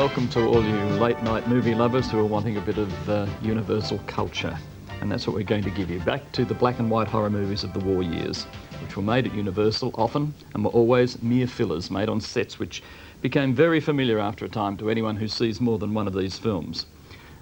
welcome to all you late-night movie lovers who are wanting a bit of universal culture. And that's what we're going to give you. Back to the black and white horror movies of the war years, which were made at Universal often and were always mere fillers made on sets which became very familiar after a time to anyone who sees more than one of these films.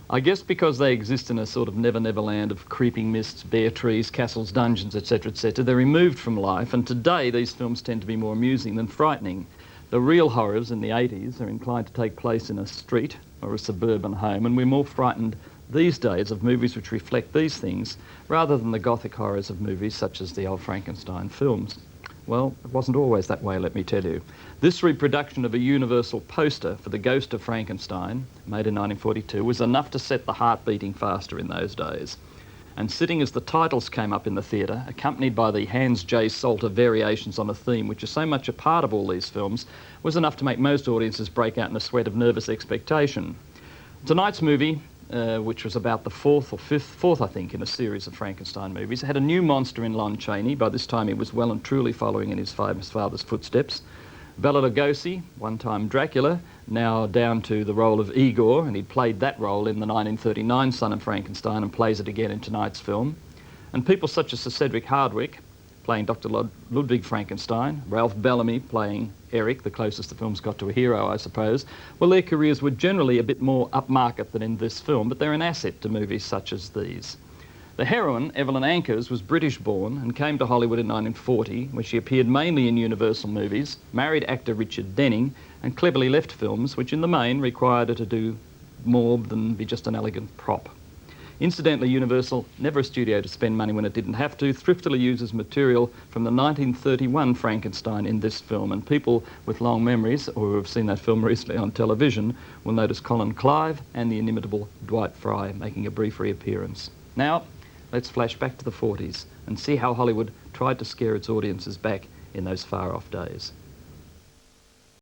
I guess because they exist in a sort of never-never land of creeping mists, bare trees, castles, dungeons, etc., etc., they're removed from life, and today these films tend to be more amusing than frightening. The real horrors in the 80s are inclined to take place in a street or a suburban home, and we're more frightened these days of movies which reflect these things rather than the gothic horrors of movies such as the old Frankenstein films. Well, it wasn't always that way, let me tell you. This reproduction of a Universal poster for the Ghost of Frankenstein, made in 1942, was enough to set the heart beating faster in those days. And sitting as the titles came up in the theatre, accompanied by the Hans J. Salter variations on a theme which is so much a part of all these films, was enough to make most audiences break out in a sweat of nervous expectation. Tonight's movie, which was about the fourth, I think, in a series of Frankenstein movies, had a new monster in Lon Chaney. By this time he was well and truly following in his father's footsteps. Bela Lugosi, one-time Dracula, now down to the role of Igor, and he'd played that role in the 1939 Son of Frankenstein and plays it again in tonight's film. And people such as Sir Cedric Hardwicke, playing Dr. Ludwig Frankenstein, Ralph Bellamy playing Eric, the closest the film's got to a hero, I suppose. Well, their careers were generally a bit more upmarket than in this film, but they're an asset to movies such as these. The heroine, Evelyn Ankers, was British-born and came to Hollywood in 1940, where she appeared mainly in Universal movies, married actor Richard Denning, and cleverly left films, which in the main required her to do more than be just an elegant prop. Incidentally, Universal, never a studio to spend money when it didn't have to, thriftily uses material from the 1931 Frankenstein in this film, and people with long memories, or who have seen that film recently on television, will notice Colin Clive and the inimitable Dwight Fry making a brief reappearance. Now, let's flash back to the 40s and see how Hollywood tried to scare its audiences back in those far-off days.